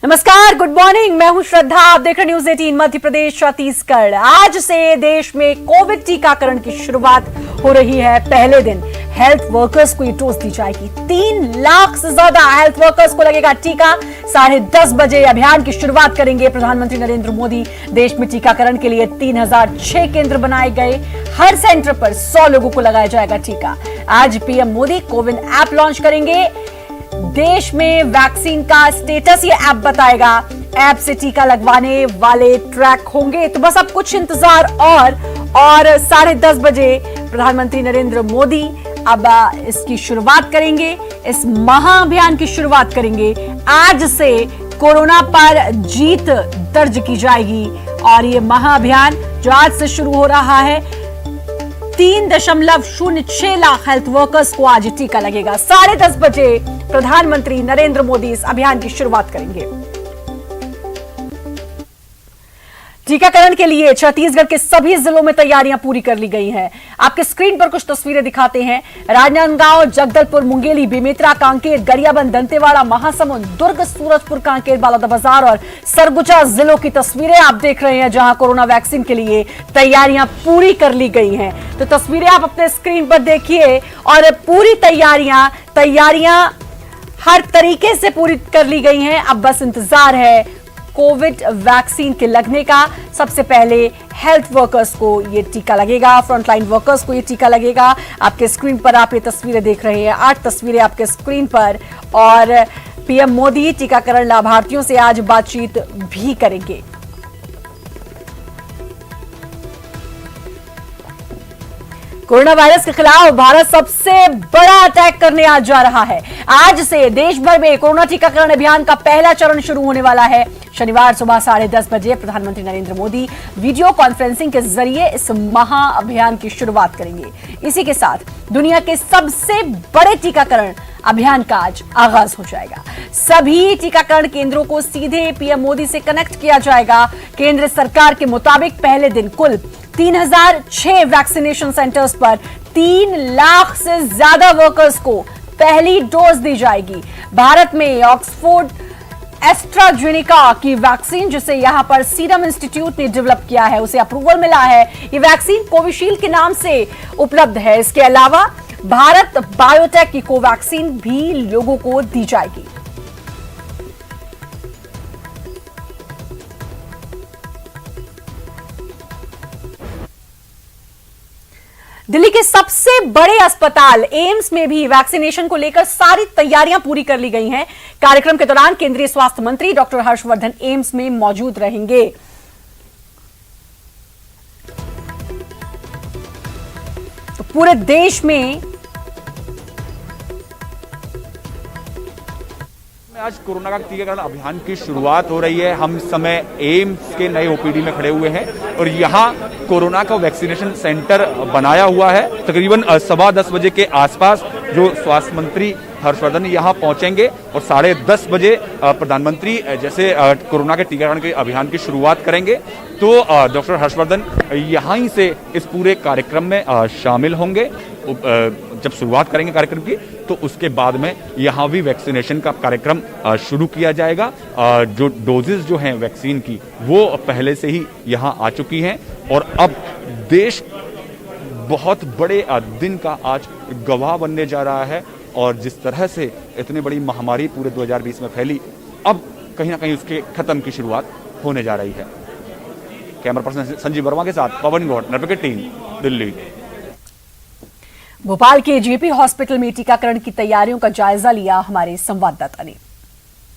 नमस्कार, good morning. मैं हूं श्रद्धा। आप देख रहे न्यूज 18 मध्य प्रदेश छत्तीसगढ़। आज से देश में कोविड टीकाकरण की शुरुआत हो रही है। पहले दिन हेल्थ वर्कर्स को ये डोज दी जाएगी। 3 लाख से ज्यादा हेल्थ वर्कर्स को लगेगा टीका। 10:30 बजे अभियान की शुरुआत करेंगे प्रधानमंत्री नरेंद्र मोदी। देश में टीकाकरण के लिए 3006 केंद्र बनाए गए। हर सेंटर पर 100 लोगों को लगाया जाएगा टीका। आज PM Modi CoWIN app launch करेंगे। देश में वैक्सीन का स्टेटस ये ऐप बताएगा। ऐप से टीका लगवाने वाले ट्रैक होंगे। तो बस अब कुछ इंतजार और 10:30 बजे प्रधानमंत्री नरेंद्र मोदी अब इसकी शुरुआत करेंगे। इस महाअभियान की शुरुआत करेंगे। आज से कोरोना पर जीत दर्ज की जाएगी और ये महाअभियान जो आज से शुरू हो रहा है, 3.06 लाख हेल्थ वर्कर्स को आज टीका लगेगा। 10:30 बजे प्रधानमंत्री नरेंद्र मोदी इस अभियान की शुरुआत करेंगे। टीकाकरण के लिए छत्तीसगढ़ के सभी जिलों में तैयारियां पूरी कर ली गई हैं। आपके स्क्रीन पर कुछ तस्वीरें दिखाते हैं। राजनांदगांव, जगदलपुर, मुंगेली, बेमेतरा, कांकेर, गरियाबंद, दंतेवाड़ा, महासमुंद, दुर्ग, सूरजपुर, कांकेर, बलौदाबाजार और सरगुजा जिलों की तस्वीरें आप देख रहे हैं, जहां कोरोना वैक्सीन के लिए तैयारियां पूरी कर ली गई हैं। तो तस्वीरें आप अपने स्क्रीन पर देखिए और पूरी तैयारियां हर तरीके से पूरी कर ली गई हैं। अब बस इंतजार है कोविड वैक्सीन के लगने का। सबसे पहले हेल्थ वर्कर्स को ये टीका लगेगा, फ्रंटलाइन वर्कर्स को ये टीका लगेगा। आपके स्क्रीन पर आप ये तस्वीरें देख रहे हैं, 8 तस्वीरें आपके स्क्रीन पर। और पीएम मोदी टीकाकरण लाभार्थियों से आज बातचीत भी करेंगे। कोरोना वायरस के खिलाफ भारत सबसे बड़ा अटैक करने आज जा रहा है। आज से देश भर में कोरोना टीकाकरण अभियान का पहला चरण शुरू होने वाला है। शनिवार सुबह 10:30 बजे प्रधानमंत्री नरेंद्र मोदी वीडियो कॉन्फ्रेंसिंग के जरिए इस महाअभियान की शुरुआत करेंगे। इसी के साथ दुनिया के सबसे बड़े टीकाकरण अभियान का आज आगाज हो जाएगा। सभी टीकाकरण केंद्रों को सीधे पीएम मोदी से कनेक्ट किया जाएगा। केंद्र सरकार के मुताबिक पहले दिन कुल 3006 वैक्सीनेशन सेंटर्स पर 3 लाख से ज्यादा वर्कर्स को पहली डोज दी जाएगी। भारत में ऑक्सफोर्ड एस्ट्राजेनेका की वैक्सीन, जिसे यहां पर सीरम इंस्टीट्यूट ने डेवलप किया है, उसे अप्रूवल मिला है। ये वैक्सीन कोविशील्ड के नाम से उपलब्ध है। इसके अलावा भारत बायोटेक की कोवैक्सीन भी लोगों को दी जाएगी। दिल्ली के सबसे बड़े अस्पताल एम्स में भी वैक्सीनेशन को लेकर सारी तैयारियां पूरी कर ली गई हैं। कार्यक्रम के दौरान केंद्रीय स्वास्थ्य मंत्री डॉक्टर हर्षवर्धन एम्स में मौजूद रहेंगे। तो पूरे देश में आज कोरोना का टीकाकरण अभियान की शुरुआत हो रही है। हम इस समय एम्स के नए ओपीडी में खड़े हुए हैं और यहाँ कोरोना का वैक्सीनेशन सेंटर बनाया हुआ है। तकरीबन 10:15 बजे के आसपास जो स्वास्थ्य मंत्री हर्षवर्धन यहाँ पहुंचेंगे और 10:30 बजे प्रधानमंत्री जैसे कोरोना के टीकाकरण के अभियान की शुरुआत करेंगे तो डॉक्टर हर्षवर्धन यहाँ ही से इस पूरे कार्यक्रम में शामिल होंगे। जब शुरुआत करेंगे कार्यक्रम की तो उसके बाद में यहाँ भी वैक्सीनेशन का कार्यक्रम शुरू किया जाएगा। जो डोजेस जो हैं वैक्सीन की वो पहले से ही यहाँ आ चुकी हैं और अब देश बहुत बड़े दिन का आज गवाह बनने जा रहा है। और जिस तरह से इतनी बड़ी महामारी पूरे 2020 में फैली, अब कहीं ना कहीं उसके खत्म की शुरुआत होने जा रही है। कैमरा पर्सन संजीव वर्मा के साथ पवन गौड़, निर्भय टीम, दिल्ली। भोपाल के जेपी हॉस्पिटल में टीकाकरण की तैयारियों का जायजा लिया हमारे संवाददाता ने।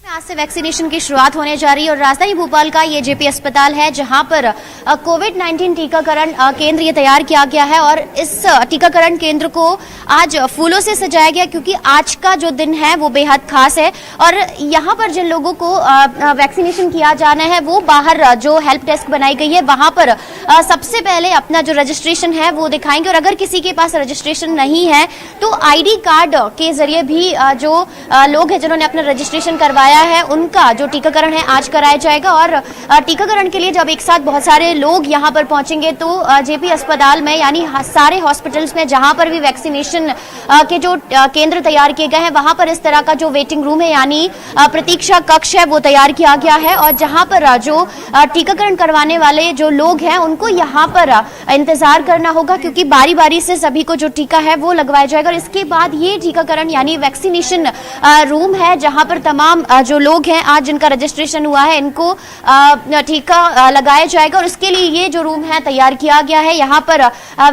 आज से वैक्सीनेशन की शुरुआत होने जा रही है और राजधानी भोपाल का ये जेपी अस्पताल है जहां पर कोविड-19 टीकाकरण केंद्र ये तैयार किया गया है और इस टीकाकरण केंद्र को आज फूलों से सजाया गया क्योंकि आज का जो दिन है वो बेहद खास है। और यहां पर जिन लोगों को वैक्सीनेशन किया जाना है वो बाहर जो हेल्प डेस्क बनाई गई है वहां पर सबसे पहले अपना जो रजिस्ट्रेशन है वो दिखाएंगे और अगर किसी के पास रजिस्ट्रेशन नहीं है तो आईडी कार्ड के जरिए भी जो लोग हैं जिन्होंने अपना रजिस्ट्रेशन करवाया गया है उनका जो टीकाकरण है आज कराया जाएगा। और टीकाकरण के लिए जब एक साथ बहुत सारे लोग यहाँ पर पहुंचेंगे तो जेपी अस्पताल में यानी सारे हॉस्पिटल्स में जहां पर भी वैक्सीनेशन के जो केंद्र तैयार किए गए हैं वहां पर इस तरह का जो वेटिंग रूम है यानी प्रतीक्षा कक्ष है वो तैयार किया गया है। और जहां पर जो टीकाकरण करवाने वाले जो लोग हैं उनको यहाँ पर इंतजार करना होगा, क्योंकि बारी बारी से सभी को जो टीका है वो लगवाया जाएगा। और इसके बाद ये टीकाकरण यानी वैक्सीनेशन रूम है जहां पर तमाम जो लोग हैं आज जिनका रजिस्ट्रेशन हुआ है इनको टीका लगाया जाएगा। और इसके लिए ये जो रूम है तैयार किया गया है। यहाँ पर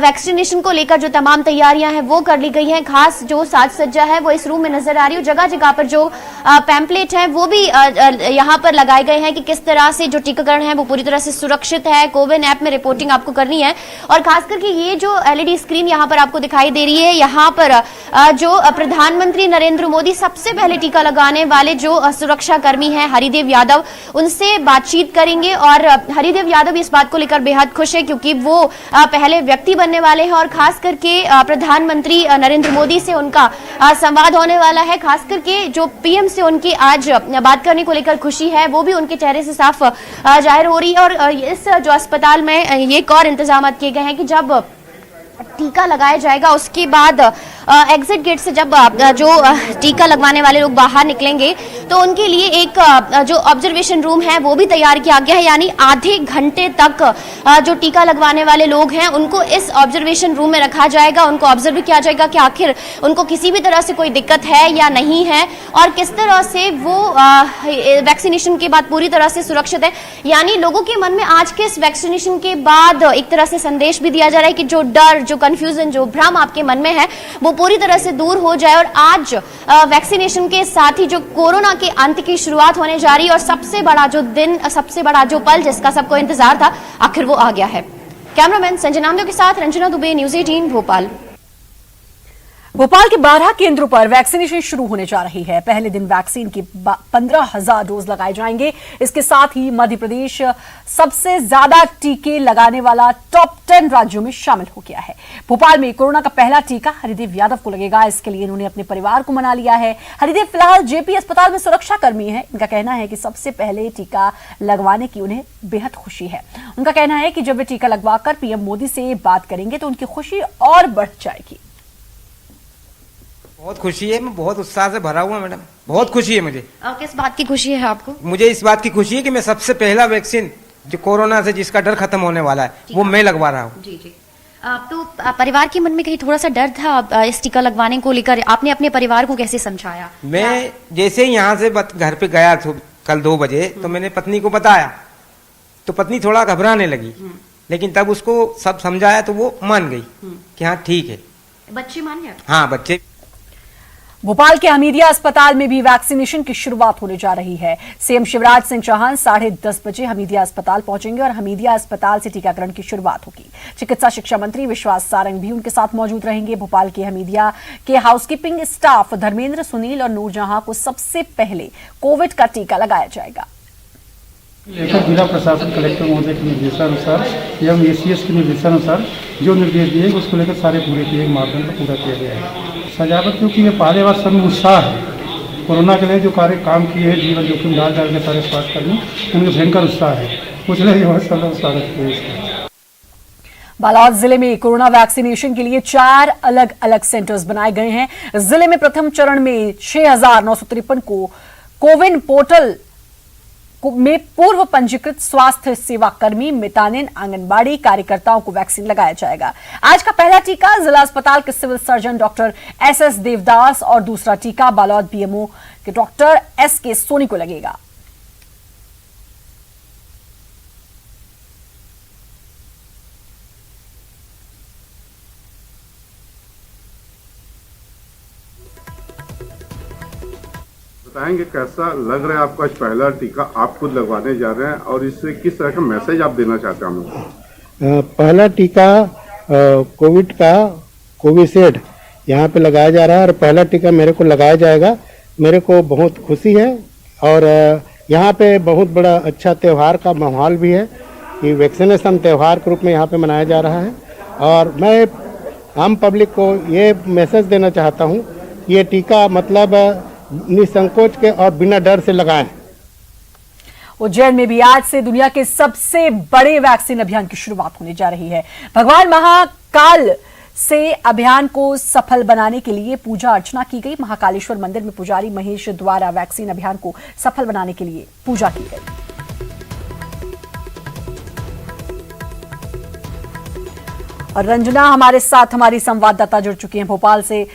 वैक्सीनेशन को लेकर जो तमाम तैयारियां हैं वो कर ली गई हैं। खास जो साज सज्जा है वो इस रूम में नजर आ रही है। जगह जगह पर जो पैम्पलेट है वो भी यहाँ पर लगाए गए हैं कि किस तरह से जो टीकाकरण है वो पूरी तरह से सुरक्षित है। कोविन ऐप में रिपोर्टिंग आपको करनी है। और खास करके ये जो एलईडी स्क्रीन यहाँ पर आपको दिखाई दे रही है, यहाँ पर जो प्रधानमंत्री नरेंद्र मोदी सबसे पहले टीका लगाने वाले जो सुरक्षा कर्मी हैं हरिदेव यादव, उनसे बातचीत करेंगे। और हरिदेव यादव इस बात को लेकर बेहद खुश है क्योंकि वो पहले व्यक्ति बनने वाले हैं और खास करके प्रधानमंत्री नरेंद्र मोदी से उनका संवाद होने वाला है। खास करके जो पीएम से उनकी आज बात करने को लेकर खुशी है वो भी उनके चेहरे से साफ जाहिर हो रही है। और इस जो अस्पताल में ये एक और इंतजाम किए गए हैं कि जब टीका लगाया जाएगा उसके बाद एग्जिट गेट से जब जो टीका लगवाने वाले लोग बाहर निकलेंगे तो उनके लिए एक जो ऑब्जर्वेशन रूम है वो भी तैयार किया गया है। यानी आधे घंटे तक जो टीका लगवाने वाले लोग हैं उनको इस ऑब्जर्वेशन रूम में रखा जाएगा। उनको ऑब्जर्व किया जाएगा कि आखिर उनको किसी भी तरह से कोई दिक्कत है या नहीं है और किस तरह से वो वैक्सीनेशन के बाद पूरी तरह से सुरक्षित है। यानी लोगों के मन में आज के इस वैक्सीनेशन के बाद एक तरह से संदेश भी दिया जा रहा है कि जो डर, जो कंफ्यूजन, जो भ्रम आपके मन में है वो पूरी तरह से दूर हो जाए। और आज वैक्सीनेशन के साथ ही जो कोरोना के अंत की शुरुआत होने जा रही है और सबसे बड़ा जो दिन, सबसे बड़ा जो पल जिसका सबको इंतजार था आखिर वो आ गया है। कैमरामैन संजय नामदेव के साथ रंजना दुबे, न्यूज़ 18 भोपाल। भोपाल के 12 केंद्रों पर वैक्सीनेशन शुरू होने जा रही है। पहले दिन वैक्सीन की 15,000 डोज लगाए जाएंगे। इसके साथ ही मध्य प्रदेश सबसे ज्यादा टीके लगाने वाला टॉप 10 राज्यों में शामिल हो गया है। भोपाल में कोरोना का पहला टीका हरिदेव यादव को लगेगा। इसके लिए इन्होंने अपने परिवार को मना लिया है। हरिदेव फिलहाल जेपी अस्पताल में सुरक्षा कर्मी है। इनका कहना है कि सबसे पहले टीका लगवाने की उन्हें बेहद खुशी है। उनका कहना है कि जब वे टीका लगवाकर पीएम मोदी से बात करेंगे तो उनकी खुशी और बढ़ जाएगी। बहुत खुशी है, मैं बहुत उत्साह से भरा हुआ मैडम, बहुत खुशी है मुझे। किस बात की खुशी है आपको? मुझे इस बात की खुशी है कि मैं सबसे पहला वैक्सीन जो कोरोना से जिसका डर खत्म होने वाला है वो मैं लगवा रहा हूँ। जी जी। तो परिवार के मन में कहीं थोड़ा सा डर था इस टीका लगवाने को लेकर, आपने अपने परिवार को कैसे समझाया? मैं जैसे ही यहाँ से घर पे गया कल 2 बजे तो मैंने पत्नी को बताया तो पत्नी थोड़ा घबराने लगी, लेकिन तब उसको सब समझाया तो वो मान गई कि हाँ ठीक है। बच्चे मान गए? हाँ बच्चे। भोपाल के हमीदिया अस्पताल में भी वैक्सीनेशन की शुरुआत होने जा रही है। सीएम शिवराज सिंह चौहान 10:30 बजे हमीदिया अस्पताल पहुंचेंगे और हमीदिया अस्पताल से टीकाकरण की शुरुआत होगी। चिकित्सा शिक्षा मंत्री विश्वास सारंग भी उनके साथ मौजूद रहेंगे। भोपाल के हमीदिया के हाउसकीपिंग स्टाफ धर्मेंद्र, सुनील और नूरजहां को सबसे पहले कोविड का टीका लगाया जाएगा। लेकर जिला प्रशासन कलेक्टर महोदय के निर्देशानुसार एवं एसीएस के निर्देशानुसार जो निर्देश दिए उसको लेकर सारे पूरे किए, मापदंड को पूरा किया गया है। सजावट क्योंकि ये पहले बार सब में उत्साह है। कोरोना के लिए जो कार्य काम किए हैं, जीवन जोखिम डाल के सारे स्वास्थ्यकर्मी, उनके भयंकर उत्साह है, इसलिए बहुत सारा स्वागत किया। बालोद जिले में कोरोना वैक्सीनेशन के लिए 4 अलग अलग सेंटर्स बनाए गए हैं। जिले में प्रथम चरण में 6,953 को कोविन पोर्टल में पूर्व पंजीकृत स्वास्थ्य सेवा कर्मी, मितानिन, आंगनबाड़ी कार्यकर्ताओं को वैक्सीन लगाया जाएगा। आज का पहला टीका जिला अस्पताल के civil surgeon doctor S Devdas और दूसरा टीका बालोद बीएमओ के डॉक्टर SK सोनी को लगेगा। बताएंगे कैसा लग रहा है आपको आज पहला टीका आप खुद लगवाने जा रहे हैं और इससे किस तरह का मैसेज आप देना चाहते हैं हम लोग? पहला टीका कोविड का कोविशील्ड यहाँ पे लगाया जा रहा है और पहला टीका मेरे को लगाया जाएगा। मेरे को बहुत खुशी है और यहाँ पे बहुत बड़ा अच्छा त्यौहार का माहौल भी है कि वैक्सीनेशन त्यौहार के रूप में यहाँ पे मनाया जा रहा है। और मैं आम पब्लिक को ये मैसेज देना चाहता हूँ, ये टीका मतलब निसंकोच के और बिना डर से लगाएं। उज्जैन में भी आज से दुनिया के सबसे बड़े वैक्सीन अभियान की शुरुआत होने जा रही है। भगवान महाकाल से अभियान को सफल बनाने के लिए पूजा अर्चना की गई। महाकालेश्वर मंदिर में पुजारी महेश द्वारा वैक्सीन अभियान को सफल बनाने के लिए पूजा की गई। और रंजना हमारे साथ हमारी संवाददाता जुड़ चुकी हैं भोपाल से।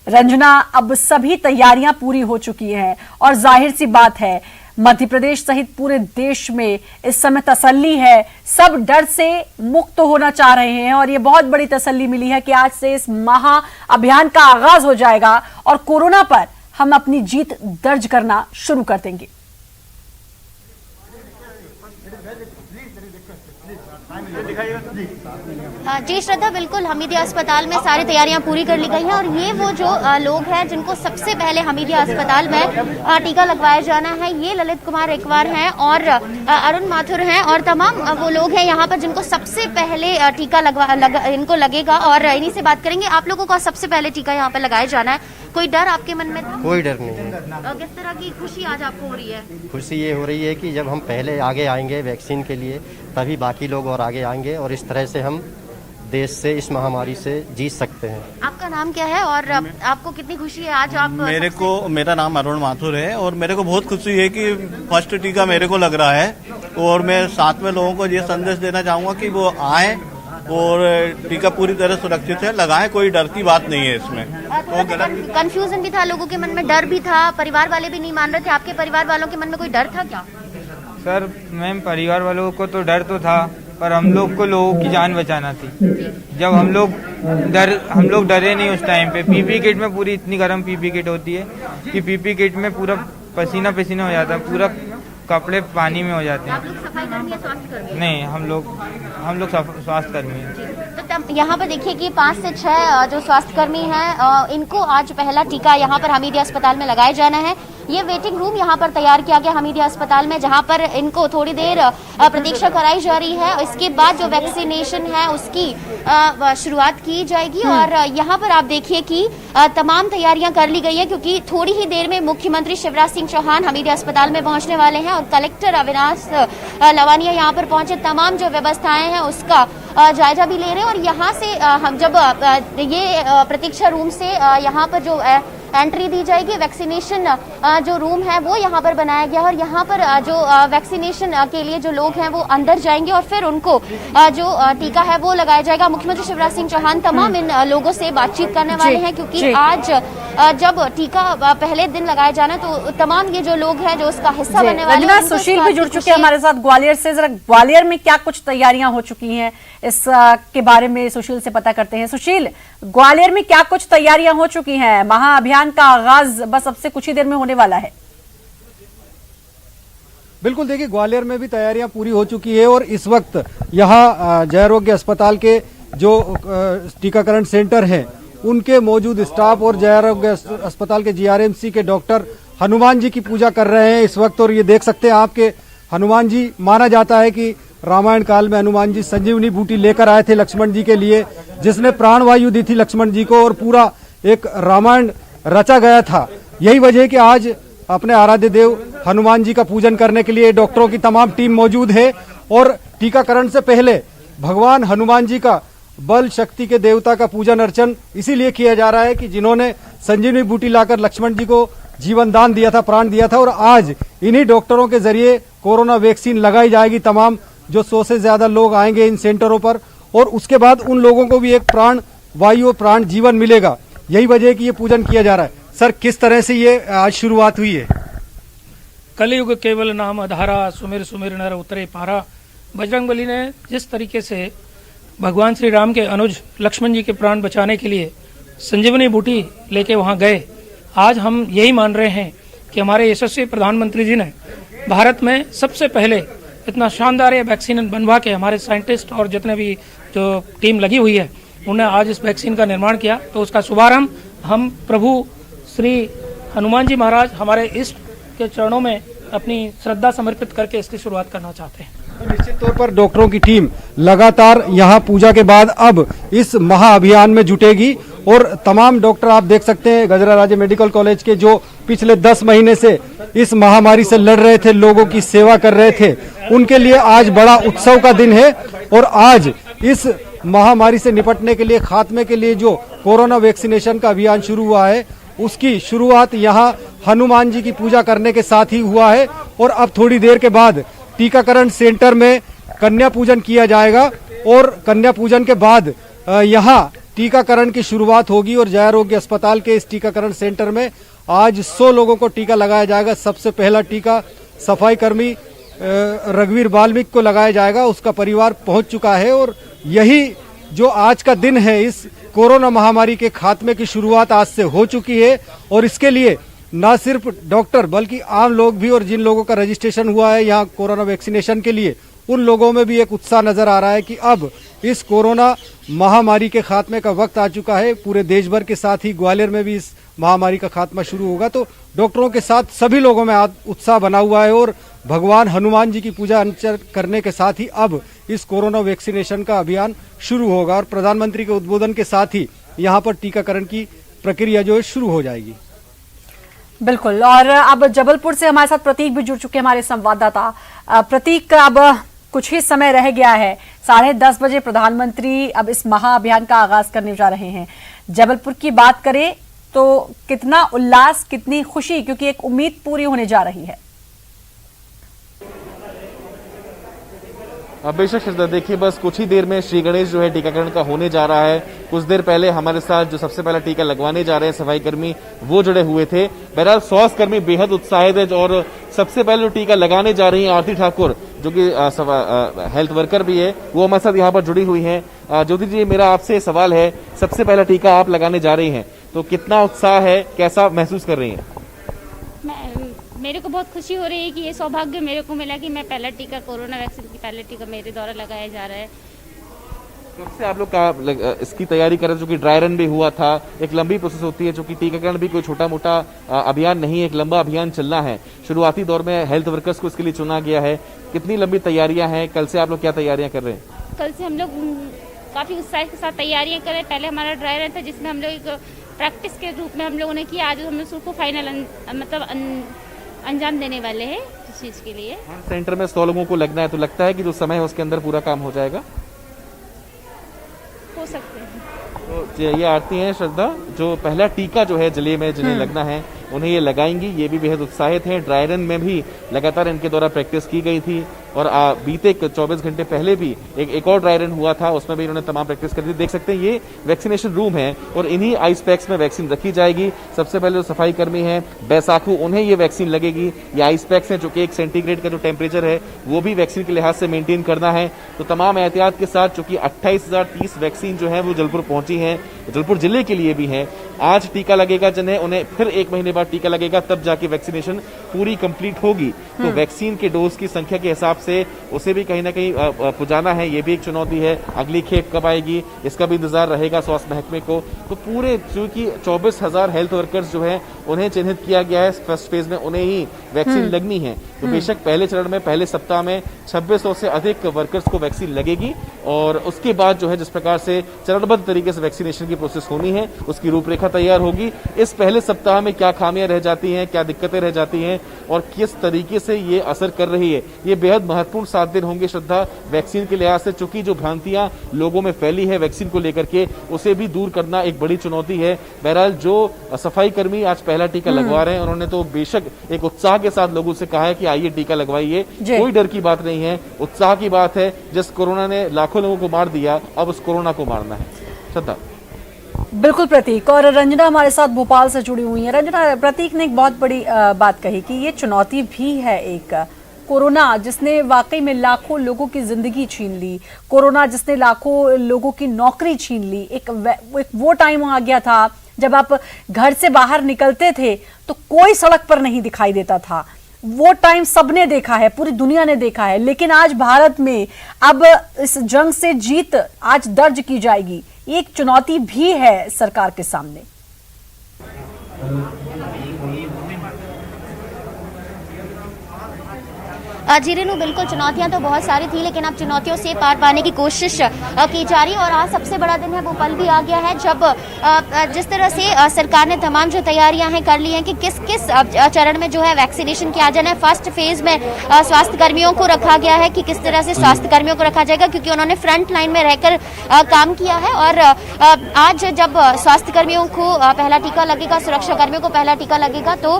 रंजना, अब सभी तैयारियां पूरी हो चुकी हैं और जाहिर सी बात है मध्य प्रदेश सहित पूरे देश में इस समय तसल्ली है, सब डर से मुक्त होना चाह रहे हैं और ये बहुत बड़ी तसल्ली मिली है कि आज से इस महा अभियान का आगाज हो जाएगा और कोरोना पर हम अपनी जीत दर्ज करना शुरू कर देंगे। जी श्रद्धा, बिल्कुल हमीदिया अस्पताल में सारी तैयारियां पूरी कर ली गई हैं और ये वो जो लोग हैं जिनको सबसे पहले हमीदिया अस्पताल में टीका लगवाया जाना है, ये ललित कुमार रेकवार हैं और अरुण माथुर हैं और तमाम वो लोग हैं यहाँ पर जिनको सबसे पहले टीका इनको लगेगा और इन्हीं से बात करेंगे। आप लोगों को सबसे पहले टीका यहाँ पर लगाया जाना है, कोई डर आपके मन में था? कोई डर नहीं है। किस तरह की खुशी आज आपको हो रही है? खुशी ये हो रही है कि जब हम पहले आगे आएंगे वैक्सीन के लिए तभी बाकी लोग और आगे आएंगे और इस तरह से हम देश से इस महामारी से जीत सकते हैं। आपका नाम क्या है और आपको कितनी खुशी है आज आप? मेरा नाम अरुण माथुर है और मेरे को बहुत खुशी है कि फर्स्ट टीका मेरे को लग रहा है और मैं साथ में लोगों को ये संदेश देना चाहूँगा कि वो आए और टीका पूरी तरह सुरक्षित है, लगाएं, कोई डर की बात नहीं है इसमें। तो गलत कंफ्यूजन भी था, लोगों के मन में डर भी था, परिवार वाले भी नहीं मान रहे थे। आपके परिवार वालों के मन में कोई डर था क्या? सर मैम, परिवार वालों को तो डर तो था पर हम लोग को लोगों की जान बचाना थी। जब हम लोग डरे नहीं उस टाइम पे। पीपी किट में पूरी इतनी गर्म पीपी किट होती है कि पीपी किट में पूरा पसीना पसीना हो जाता है, पूरा कपड़े पानी में हो जाते हैं। आप लोग सफाई कर्मी या स्वास्थ्य कर्मी? नहीं, हम लोग स्वास्थ्य कर्मी हैं। तो यहाँ पर देखिए कि 5 से 6 जो स्वास्थ्य कर्मी हैं इनको आज पहला टीका यहाँ पर हमीदिया अस्पताल में लगाया जाना है। ये वेटिंग रूम यहाँ पर तैयार किया गया हमीदिया अस्पताल में, जहाँ पर इनको थोड़ी देर प्रतीक्षा कराई जा रही है। इसके बाद जो वैक्सीनेशन है उसकी शुरुआत की जाएगी और यहाँ पर आप देखिए कि तमाम तैयारियां कर ली गई है क्योंकि थोड़ी ही देर में मुख्यमंत्री शिवराज सिंह चौहान हमीदिया अस्पताल में पहुंचने वाले हैं और कलेक्टर अविनाश लवानिया यहाँ पर पहुंचे, तमाम जो व्यवस्थाएं हैं उसका जायजा भी ले रहे हैं। और यहाँ से हम जब ये प्रतीक्षा रूम से यहाँ पर जो एंट्री दी जाएगी, वैक्सीनेशन जो रूम है वो यहाँ पर बनाया गया है और यहाँ पर जो वैक्सीनेशन के लिए जो लोग हैं वो अंदर जाएंगे और फिर उनको जो टीका है वो लगाया जाएगा। मुख्यमंत्री शिवराज सिंह चौहान तमाम इन लोगों से बातचीत करने वाले हैं क्योंकि आज जब टीका पहले दिन लगाया जाना तो तमाम ये जो लोग हैं जो उसका हिस्सा बनने वाले हैं। सुशील भी जुड़ चुके हैं हमारे साथ ग्वालियर से। जरा ग्वालियर में क्या कुछ तैयारियां हो चुकी हैं इस के बारे में सुशील से पता करते हैं। सुशील, ग्वालियर में क्या कुछ तैयारियां हो चुकी हैं? महाअभियान का आगाज बस अब से कुछ ही देर में होने वाला है। बिल्कुल, देखिए ग्वालियर में भी तैयारियां पूरी हो चुकी है और इस वक्त यहाँ जय आरोग्य अस्पताल के जो टीकाकरण सेंटर हैं उनके मौजूद स्टाफ और जय आरोग्य अस्पताल के जीआरएमसी के डॉक्टर हनुमान जी की पूजा कर रहे हैं इस वक्त। और ये देख सकते हैं आपके हनुमान जी, माना जाता है कि रामायण काल में हनुमान जी संजीवनी बूटी लेकर आए थे लक्ष्मण जी के लिए, जिसने प्राणवायु दी थी लक्ष्मण जी को और पूरा एक रामायण रचा गया था। यही वजह है कि आज अपने आराध्य देव हनुमान जी का पूजन करने के लिए डॉक्टरों की तमाम टीम मौजूद है और टीकाकरण से पहले भगवान हनुमान जी का, बल शक्ति के देवता का पूजन अर्चन इसीलिए किया जा रहा है कि जिन्होंने संजीवनी बूटी लाकर लक्ष्मण जी को जीवन दान दिया था, प्राण दिया था। और आज इन्हीं डॉक्टरों के जरिए कोरोना वैक्सीन लगाई जाएगी। तमाम जो 100 से ज्यादा लोग आएंगे इन सेंटरों पर और उसके बाद उन लोगों को भी एक प्राण वायु और प्राण जीवन मिलेगा। यही वजह है कि ये पूजन किया जा रहा है। सर, किस तरह से ये आज शुरुआत हुई है? कलयुग केवल नाम आधारा, सुमिर सुमिर नर उतरे पारा। बजरंगबली ने जिस तरीके से भगवान श्री राम के अनुज लक्ष्मण जी के प्राण बचाने के लिए संजीवनी बूटी लेके वहां गए, आज हम यही मान रहे हैं कि हमारे यशस्वी प्रधानमंत्री जी ने भारत में सबसे पहले इतना शानदार ये वैक्सीन बनवा के हमारे साइंटिस्ट और जितने भी जो टीम लगी हुई है उन्होंने आज इस वैक्सीन का निर्माण किया। तो उसका शुभारंभ हम प्रभु श्री हनुमान जी महाराज हमारे इष्ट के चरणों में अपनी श्रद्धा समर्पित करके इसकी शुरुआत करना चाहते हैं। तो निश्चित तौर पर डॉक्टरों की टीम लगातार यहाँ पूजा के बाद अब इस महाअभियान में जुटेगी और तमाम डॉक्टर आप देख सकते हैं गजरा राजे मेडिकल कॉलेज के, जो पिछले 10 महीने से इस महामारी से लड़ रहे थे, लोगों की सेवा कर रहे थे, उनके लिए आज बड़ा उत्सव का दिन है। और आज इस महामारी से निपटने के लिए, खात्मे के लिए जो कोरोना वैक्सीनेशन का अभियान शुरू हुआ है, उसकी शुरुआत यहाँ हनुमान जी की पूजा करने के साथ ही हुआ है। और अब थोड़ी देर के बाद टीकाकरण सेंटर में कन्या पूजन किया जाएगा और कन्या पूजन के बाद यहाँ टीकाकरण की शुरुआत होगी। और जय आरोग्य अस्पताल के इस टीकाकरण सेंटर में आज 100 लोगों को टीका लगाया जाएगा। सबसे पहला टीका सफाई कर्मी रघुवीर बाल्मीकि को लगाया जाएगा, उसका परिवार पहुंच चुका है। और यही जो आज का दिन है, इस कोरोना महामारी के खात्मे की शुरुआत आज से हो चुकी है। और इसके लिए न सिर्फ डॉक्टर बल्कि आम लोग भी, और जिन लोगों का रजिस्ट्रेशन हुआ है यहाँ कोरोना वैक्सीनेशन के लिए, उन लोगों में भी एक उत्साह नजर आ रहा है कि अब इस कोरोना महामारी के खात्मे का वक्त आ चुका है। पूरे देश भर के साथ ही ग्वालियर में भी इस महामारी का खात्मा शुरू होगा। तो डॉक्टरों के साथ सभी लोगों में उत्साह बना हुआ है और भगवान हनुमान जी की पूजा अर्चना करने के साथ ही अब इस कोरोना वैक्सीनेशन का अभियान शुरू होगा। और प्रधानमंत्री के उद्बोधन के साथ ही यहाँ पर टीकाकरण की प्रक्रिया जो है शुरू हो जाएगी। बिल्कुल। और अब जबलपुर से हमारे साथ प्रतीक भी जुड़ चुके हैं, हमारे संवाददाता। प्रतीक, अब कुछ ही समय रह गया है, 10:30 बजे प्रधानमंत्री अब इस महाअभियान का आगाज करने जा रहे हैं। जबलपुर की बात करें तो कितना उल्लास, कितनी खुशी, क्योंकि एक उम्मीद पूरी होने जा रही है। बेशक श्रद्धा, देखिए बस कुछ ही देर में श्री गणेश जो है टीकाकरण का होने जा रहा है। कुछ देर पहले हमारे साथ जो सबसे पहला टीका लगवाने जा रहे हैं सफाई कर्मी, वो जुड़े हुए थे। बहरहाल स्वास्थ्य कर्मी बेहद उत्साहित है और सबसे पहले जो टीका लगाने जा रही हैं आरती ठाकुर, जो कि हेल्थ वर्कर भी है, वो हमारे साथ यहाँ पर जुड़ी हुई हैं। ज्योति जी, मेरा आपसे सवाल है, सबसे पहला टीका आप लगाने जा रही हैं, तो कितना उत्साह है, कैसा महसूस कर रही हैं? मेरे को बहुत खुशी हो रही है कि ये सौभाग्य मेरे को मिला कि मैं पहला टीका, कोरोना वैक्सीन की पहला टीका मेरे द्वारा लगाया जा रहा है। कब से आप लोग इसकी तैयारी कर रहे हैं? जो कि ड्राई रन भी हुआ था, एक लंबी प्रोसेस होती है, जो कि टीकाकरण भी कोई छोटा मोटा अभियान नहीं है, एक लंबा अभियान चलना है। शुरुआती दौर में हेल्थ वर्कर्स को इसके लिए चुना गया है। कितनी लंबी तैयारियां हैं? कल से आप लोग क्या तैयारियां कर रहे हैं? कल से हम लोग काफी उत्साह के साथ तैयारियां कर रहे हैं। पहले हमारा ड्राई रन था जिसमें हम लोग एक प्रैक्टिस के रूप में हम लोगों ने किया। आज हम लोग उसको फाइनल अंजाम देने वाले हैं इस चीज के लिए। सेंटर में 100 लोगों को लगना है, तो लगता है कि जो समय है उसके अंदर पूरा काम हो जाएगा? हो सकते हैं। तो ये आरती हैं श्रद्धा, जो पहला टीका जो है जिले में जिन्हें लगना है उन्हें ये लगाएंगी। ये भी बेहद उत्साहित हैं। ड्राई रन में भी लगातार इनके द्वारा प्रैक्टिस की गई थी और बीते 24 घंटे पहले भी एक और ड्राई रन हुआ था, उसमें भी इन्होंने तमाम प्रैक्टिस कर दी। देख सकते हैं ये वैक्सीनेशन रूम है और इन्हीं आइस पैक्स में वैक्सीन रखी जाएगी। सबसे पहले जो सफाई कर्मी हैं बैसाखू, उन्हें ये वैक्सीन लगेगी। ये आइस पैक्स हैं जो कि 1 सेंटीग्रेड का जो टेम्परेचर है वो भी वैक्सीन के लिहाज से मेंटेन करना है। तो तमाम एहतियात के साथ चूंकि 28,030 वैक्सीन जो है वो जबलपुर पहुंची है, जबलपुर जिले के लिए भी है। आज टीका लगेगा जिन्हें, उन्हें फिर 1 महीने बाद टीका लगेगा, तब जाके वैक्सीनेशन पूरी कंप्लीट होगी। तो वैक्सीन के डोज की संख्या के हिसाब से उसे भी कहीं ना कहीं पुजाना है, ये भी एक चुनौती है। अगली खेप कब आएगी इसका भी इंतजार रहेगा स्वास्थ्य महकमे को। तो पूरे चूंकि 24,000 हेल्थ वर्कर्स जो हैं उन्हें चिन्हित किया गया है, फर्स्ट फेज में उन्हें ही वैक्सीन लगनी है। तो बेशक पहले चरण में, पहले सप्ताह में 2600 से अधिक वर्कर्स को वैक्सीन लगेगी और उसके बाद जो है जिस प्रकार से चरणबद्ध तरीके से वैक्सीनेशन की प्रोसेस होनी है उसकी रूपरेखा तैयार होगी। इस पहले सप्ताह में क्या खामियां रह जाती हैं, क्या दिक्कतें रह जाती हैं और किस तरीके से ये असर कर रही है, ये बेहद महत्वपूर्ण 7 दिन होंगे श्रद्धा। वैक्सीन के लिहाज से चूंकि जो भ्रांतियां लोगों में फैली है वैक्सीन को लेकर के, उसे भी दूर करना एक बड़ी चुनौती है। बहरहाल जो सफाई कर्मी आज पहला टीका लगवा रहे हैं उन्होंने तो बेशक एक उत्साह के साथ लोगों से कहा है कि आइए टीका लगवाइए, कोई डर की बात नहीं है, उत्साह की बात है। जिस कोरोना ने लाखों लोगों को मार दिया, अब उस कोरोना को मारना है। श्रद्धा। बिल्कुल प्रतीक। और रंजना हमारे साथ भोपाल से जुड़ी हुई है। रंजना, प्रतीक ने एक बहुत बड़ी बात कही कि ये चुनौती भी है एक कोरोना, जिसने वाकई में लाखों लोगों की जिंदगी छीन ली, कोरोना जिसने लाखों लोगों की नौकरी छीन ली। एक वो टाइम आ गया था जब आप घर से बाहर निकलते थे तो कोई सड़क पर नहीं दिखाई देता था। वो टाइम सबने देखा है, पूरी दुनिया ने देखा है। लेकिन आज भारत में अब इस जंग से जीत आज दर्ज की जाएगी। एक चुनौती भी है सरकार के सामने। जी रेनू, बिल्कुल चुनौतियां तो बहुत सारी थी, लेकिन अब चुनौतियों से पार पाने की कोशिश की जा रही है। और आज सबसे बड़ा दिन है, वो पल भी आ गया है जब जिस तरह से सरकार ने तमाम जो तैयारियां हैं कर ली हैं कि किस किस चरण में जो है वैक्सीनेशन किया जाना है। फर्स्ट फेज में स्वास्थ्य कर्मियों को रखा गया है कि किस तरह से स्वास्थ्य कर्मियों को रखा जाएगा, क्योंकि उन्होंने फ्रंट लाइन में रहकर काम किया है। और आज जब स्वास्थ्य कर्मियों को पहला टीका लगेगा, सुरक्षा कर्मियों को पहला टीका लगेगा, तो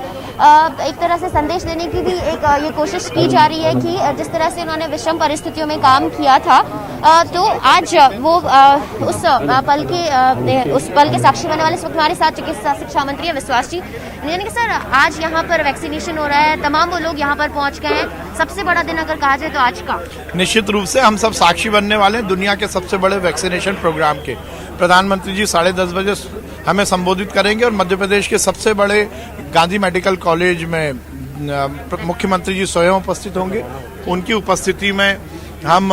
एक तरह से संदेश देने की भी एक ये कोशिश की जा रही है कि जिस तरह से उन्होंने विषम परिस्थितियों में काम किया था, तो आज वो उस पल के साक्षी बनने वाले। इस वक्त हमारे साथ चिकित्सा शिक्षा मंत्री विश्वास जी। यानी कि सर, आज यहाँ पर वैक्सीनेशन हो रहा है, तमाम वो लोग यहाँ पर पहुँच गए हैं। सबसे बड़ा दिन अगर कहा जाए तो आज का निश्चित रूप से हम सब साक्षी बनने वाले हैं दुनिया के सबसे बड़े वैक्सीनेशन प्रोग्राम के। प्रधानमंत्री जी 10:30 बजे हमें संबोधित करेंगे और मध्य प्रदेश के सबसे बड़े गांधी मेडिकल कॉलेज में मुख्यमंत्री जी स्वयं उपस्थित होंगे। उनकी उपस्थिति में हम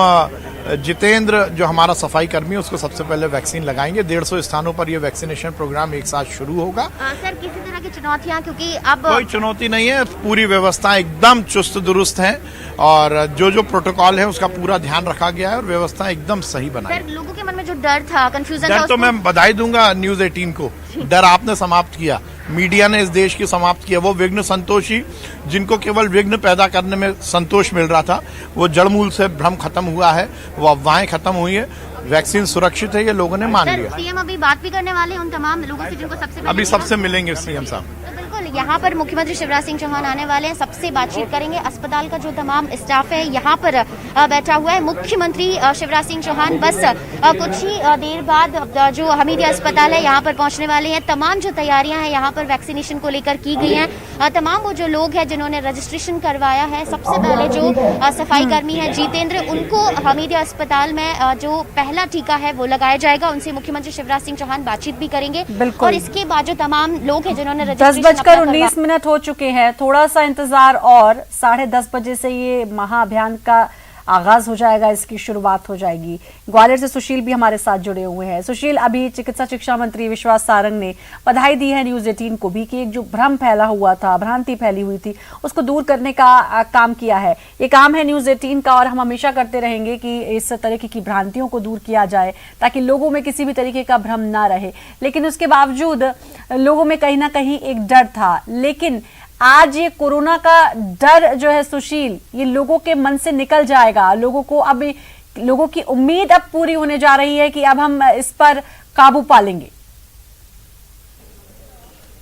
जितेंद्र, जो हमारा सफाई कर्मी है, उसको सबसे पहले वैक्सीन लगाएंगे। 150 स्थानों पर यह वैक्सीनेशन प्रोग्राम एक साथ शुरू होगा। सर, किसी तरह की चुनौतियां, क्योंकि अब कोई चुनौती नहीं है, पूरी व्यवस्था एकदम चुस्त दुरुस्त है और जो प्रोटोकॉल है उसका पूरा ध्यान रखा गया है और व्यवस्था एकदम सही बनाई। सर, लोगों के मन में जो डर था, कंफ्यूजन था, तो मैं बधाई दूंगा न्यूज 18 को। डर आपने समाप्त किया, मीडिया ने इस देश की समाप्त किया। वो विघ्न संतोषी, जिनको केवल विघ्न पैदा करने में संतोष मिल रहा था, वो जड़मूल से भ्रम खत्म हुआ है, वो अफवाहें खत्म हुई है। वैक्सीन सुरक्षित है, ये लोगों ने मान लिया। सीएम अभी बात भी करने वाले हैं उन तमाम लोगों से जिनको अभी सबसे मिलेंगे सीएम साहब। बिल्कुल, यहाँ पर मुख्यमंत्री शिवराज सिंह चौहान आने वाले हैं, सबसे बातचीत करेंगे। अस्पताल का जो तमाम स्टाफ है यहाँ पर बैठा हुआ है। मुख्यमंत्री शिवराज सिंह चौहान बस कुछ ही देर बाद जो हमीदिया अस्पताल है यहाँ पर पहुँचने वाले हैं। तमाम जो तैयारियां हैं यहाँ पर वैक्सीनेशन को लेकर की गई हैं। तमाम वो जो लोग हैं जिन्होंने रजिस्ट्रेशन करवाया है, सबसे पहले जो सफाई कर्मी है जितेंद्र, उनको हमीदिया अस्पताल में जो पहला टीका है वो लगाया जाएगा। उनसे मुख्यमंत्री शिवराज सिंह चौहान बातचीत भी करेंगे। और इसके बाद जो तमाम लोग हैं जिन्होंने 10:19 हो चुके हैं, थोड़ा सा इंतजार और 10:30 बजे से ये महाअभियान का आगाज हो जाएगा, इसकी शुरुआत हो जाएगी। ग्वालियर से सुशील भी हमारे साथ जुड़े हुए हैं। सुशील, अभी चिकित्सा शिक्षा मंत्री विश्वास सारंग ने बधाई दी है न्यूज 18 को भी कि एक जो भ्रम फैला हुआ था, भ्रांति फैली हुई थी, उसको दूर करने का काम किया है। ये काम है न्यूज 18 का और हम हमेशा करते रहेंगे कि इस तरीके की भ्रांतियों को दूर किया जाए ताकि लोगों में किसी भी तरीके का भ्रम ना रहे। लेकिन उसके बावजूद लोगों में कहीं ना कहीं एक डर था। लेकिन आज ये कोरोना का डर जो है सुशील, ये लोगों के मन से निकल जाएगा। लोगों की उम्मीद अब पूरी होने जा रही है कि अब हम इस पर काबू पा लेंगे।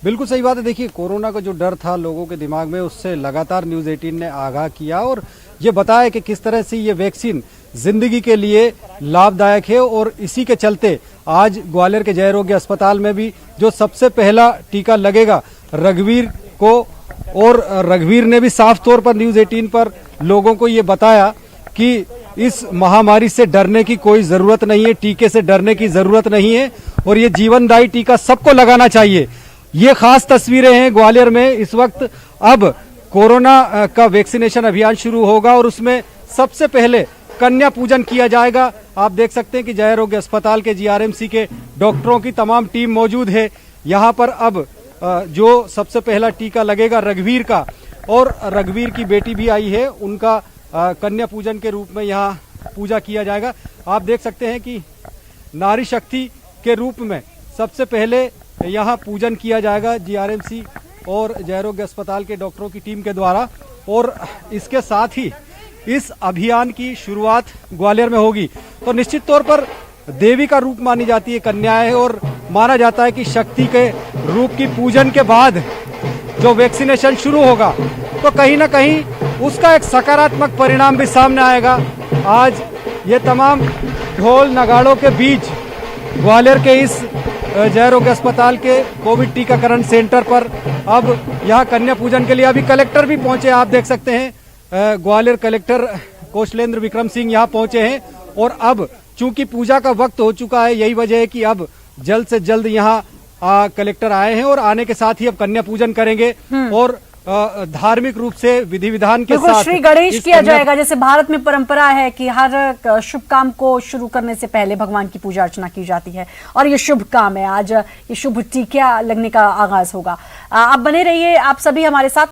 बिल्कुल सही बात है। देखिए, कोरोना का जो डर था लोगों के दिमाग में, उससे लगातार न्यूज 18 ने आगाह किया और ये बताया कि किस तरह से ये वैक्सीन जिंदगी के लिए लाभदायक है। और इसी के चलते आज ग्वालियर के जय आरोग्य अस्पताल में भी जो सबसे पहला टीका लगेगा रघुवीर को, और रघुवीर ने भी साफ तौर पर न्यूज 18 पर लोगों को ये बताया कि इस महामारी से डरने की कोई जरूरत नहीं है, टीके से डरने की जरूरत नहीं है और ये जीवनदायी टीका सबको लगाना चाहिए। ये खास तस्वीरें हैं ग्वालियर में इस वक्त। अब कोरोना का वैक्सीनेशन अभियान शुरू होगा और उसमें सबसे पहले कन्या पूजन किया जाएगा। आप देख सकते हैं कि जय आरोग्य अस्पताल के जीआरएमसी के डॉक्टरों की तमाम टीम मौजूद है यहाँ पर। अब जो सबसे पहला टीका लगेगा रघुवीर का, और रघुवीर की बेटी भी आई है, उनका कन्या पूजन के रूप में यहाँ पूजा किया जाएगा। आप देख सकते हैं कि नारी शक्ति के रूप में सबसे पहले यहाँ पूजन किया जाएगा जीआरएमसी और जय आरोग्य अस्पताल के डॉक्टरों की टीम के द्वारा। और इसके साथ ही इस अभियान की शुरुआत ग्वालियर में होगी। तो निश्चित तौर पर देवी का रूप मानी जाती है कन्याएं, और माना जाता है कि शक्ति के रूप की पूजन के बाद जो वैक्सीनेशन शुरू होगा तो कहीं ना कहीं उसका एक सकारात्मक परिणाम भी सामने आएगा। आज ये तमाम ढोल नगाड़ों के बीच ग्वालियर के इस जय आरोग्य अस्पताल के कोविड टीकाकरण सेंटर पर अब यहाँ कन्या पूजन के लिए अभी कलेक्टर भी पहुंचे। आप देख सकते हैं ग्वालियर कलेक्टर कौशलेंद्र विक्रम सिंह यहाँ पहुंचे हैं। और अब चूंकि पूजा का वक्त हो चुका है, यही वजह है कि अब जल्द से जल्द यहाँ कलेक्टर आए हैं और आने के साथ ही अब कन्या पूजन करेंगे और धार्मिक रूप से विधि विधान के साथ श्री गणेश किया जाएगा। जैसे भारत में परंपरा है कि हर शुभ काम को शुरू करने से पहले भगवान की पूजा अर्चना की जाती है और ये शुभ काम है। आज ये शुभ टीका लगने का आगाज होगा। आप बने रहिए, आप सभी हमारे साथ।